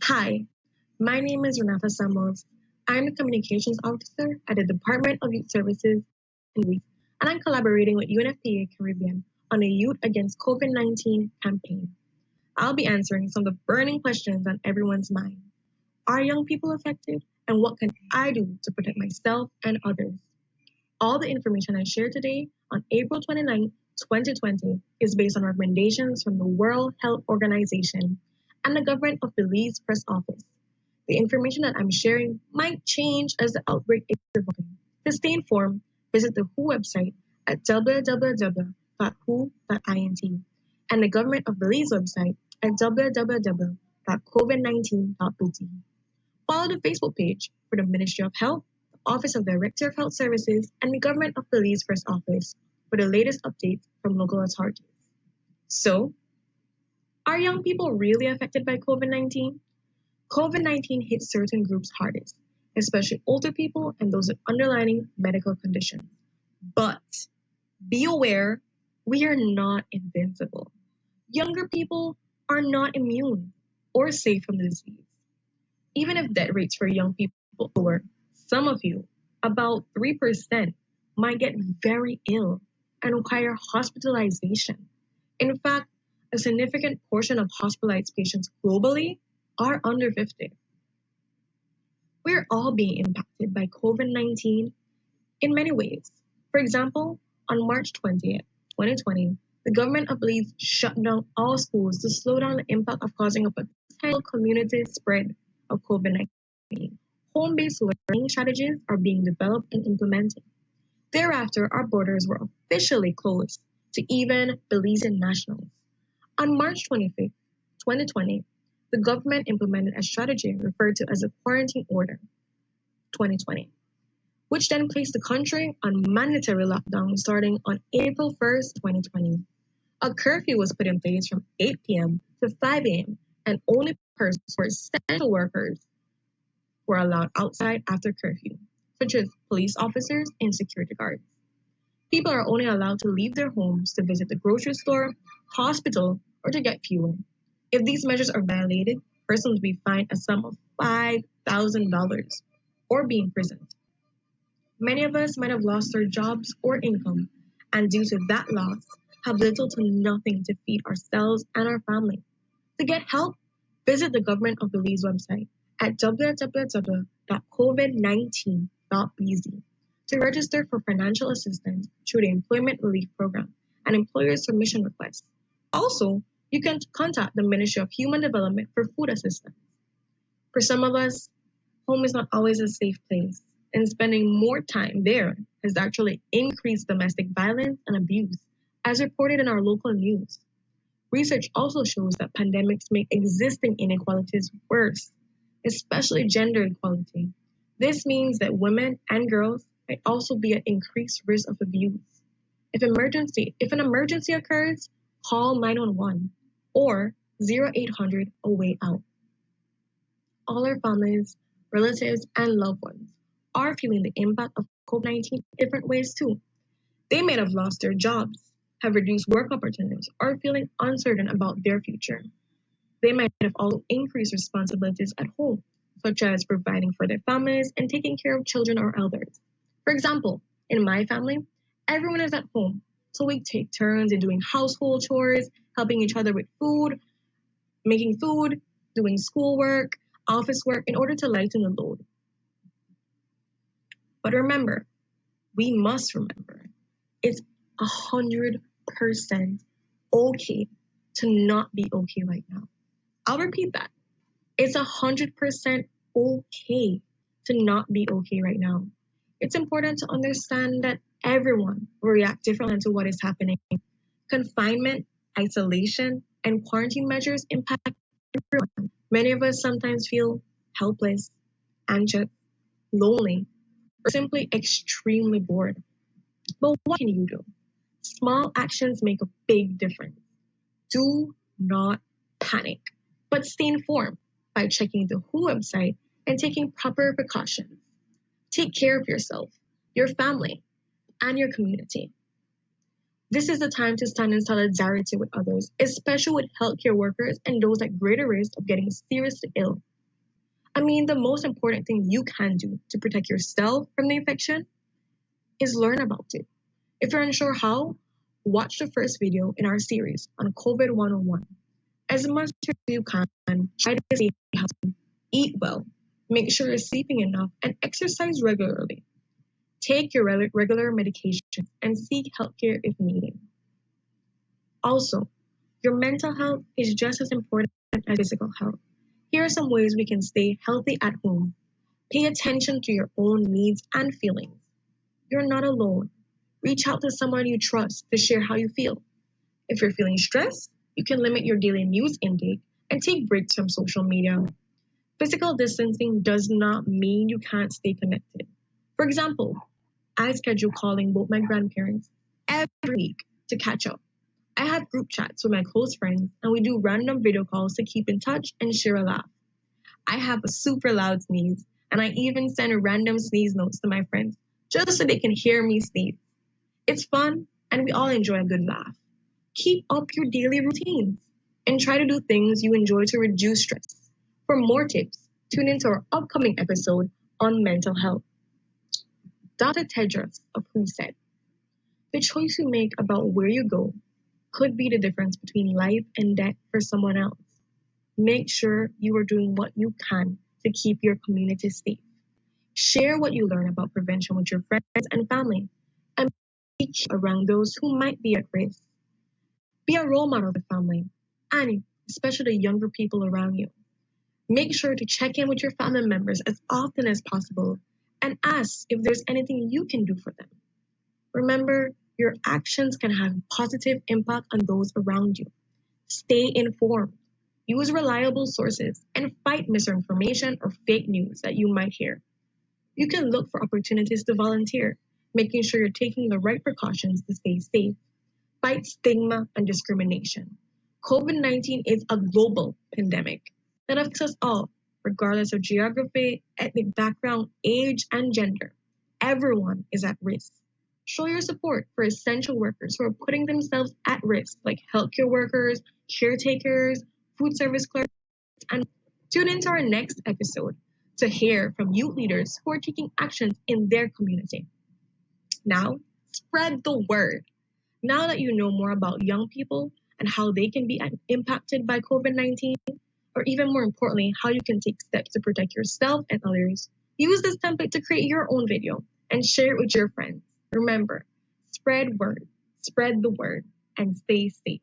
Hi, my name is Renate Samuels. I'm the Communications Officer at the Department of Youth Services in Belize, and I'm collaborating with UNFPA Caribbean on a Youth Against COVID-19 campaign. I'll be answering some of the burning questions on everyone's mind. Are young people affected? And what can I do to protect myself and others? All the information I share today on April 29, 2020 is based on recommendations from the World Health Organization and the government of Belize Press Office. The information that I'm sharing might change as the outbreak is evolving. To stay informed, visit the WHO website at www.who.int and the government of Belize website at www.covid19.bt. Follow the Facebook page for the Ministry of Health, the Office of Director of Health Services, and the Government of Belize First Office for the latest updates from local authorities. So, are young people really affected by COVID-19? COVID-19 hits certain groups hardest, especially older people and those with underlying medical conditions. But be aware, we are not invincible. Younger people are not immune or safe from the disease. Even if death rates for young people are lower, some of you, about 3%, might get very ill and require hospitalization. In fact, a significant portion of hospitalized patients globally are under 50. We're all being impacted by COVID-19 in many ways. For example, on March 20th, 2020, the government of Belize shut down all schools to slow down the impact of causing a potential community spread of COVID-19. Home-based learning strategies are being developed and implemented. Thereafter, our borders were officially closed to even Belizean nationals. On March 25th, 2020, the government implemented a strategy referred to as a Quarantine Order 2020, which then placed the country on mandatory lockdown starting on April 1st, 2020. A curfew was put in place from 8 p.m. to 5 a.m., and only persons who are essential workers were allowed outside after curfew, such as police officers and security guards. People are only allowed to leave their homes to visit the grocery store, hospital, or to get fuel. If these measures are violated, persons will be fined a sum of $5,000 or be imprisoned. Many of us might have lost our jobs or income, and due to that loss, have little to nothing to feed ourselves and our family. To get help, visit the Government of Belize website at www.covid19.bz to register for financial assistance through the Employment Relief Program and employer submission requests. Also, you can contact the Ministry of Human Development for food assistance. For some of us, home is not always a safe place, and spending more time there has actually increased domestic violence and abuse, as reported in our local news. Research also shows that pandemics make existing inequalities worse, especially gender equality. This means that women and girls might also be at increased risk of abuse. If an emergency occurs, call 911 or 0800 a way out. All our families, relatives, and loved ones are feeling the impact of COVID-19 in different ways too. They may have lost their jobs, have reduced work opportunities, or feeling uncertain about their future. They might have also increased responsibilities at home, such as providing for their families and taking care of children or elders. For example, in my family, everyone is at home, so we take turns in doing household chores, helping each other with food, making food, doing schoolwork, office work in order to lighten the load. But remember, we must remember, it's 100% okay to not be okay right now. I'll repeat that. It's 100% okay to not be okay right now. It's important to understand that everyone will react differently to what is happening. Confinement, isolation, and quarantine measures impact everyone. Many of us sometimes feel helpless, anxious, lonely, or simply extremely bored. But what can you do? Small actions make a big difference. Do not panic, but stay informed by checking the WHO website and taking proper precautions. Take care of yourself, your family, and your community. This is the time to stand in solidarity with others, especially with healthcare workers and those at greater risk of getting seriously ill. The most important thing you can do to protect yourself from the infection is learn about it. If you're unsure how, watch the first video in our series on COVID 101. As much as you can, try to stay healthy, eat well, make sure you're sleeping enough, and exercise regularly. Take your regular medication and seek healthcare if needed. Also, your mental health is just as important as physical health. Here are some ways we can stay healthy at home. Pay attention to your own needs and feelings. You're not alone. Reach out to someone you trust to share how you feel. If you're feeling stressed, you can limit your daily news intake and take breaks from social media. Physical distancing does not mean you can't stay connected. For example, I schedule calling both my grandparents every week to catch up. I have group chats with my close friends and we do random video calls to keep in touch and share a laugh. I have a super loud sneeze and I even send random sneeze notes to my friends just so they can hear me sneeze. It's fun and we all enjoy a good laugh. Keep up your daily routines and try to do things you enjoy to reduce stress. For more tips, tune into our upcoming episode on mental health. Dr. Tedros of WHO said, the choice you make about where you go could be the difference between life and death for someone else. Make sure you are doing what you can to keep your community safe. Share what you learn about prevention with your friends and family and teach around those who might be at risk. Be a role model to family and especially the younger people around you. Make sure to check in with your family members as often as possible and ask if there's anything you can do for them. Remember, your actions can have a positive impact on those around you. Stay informed, use reliable sources, and fight misinformation or fake news that you might hear. You can look for opportunities to volunteer, making sure you're taking the right precautions to stay safe. Fight stigma and discrimination. COVID-19 is a global pandemic that affects us all, regardless of geography, ethnic background, age, and gender. Everyone is at risk. Show your support for essential workers who are putting themselves at risk, like healthcare workers, caretakers, food service clerks, and tune into our next episode to hear from youth leaders who are taking actions in their community. Now, spread the word. Now that you know more about young people and how they can be impacted by COVID 19, or even more importantly, how you can take steps to protect yourself and others, use this template to create your own video and share it with your friends. Remember, spread the word, and stay safe.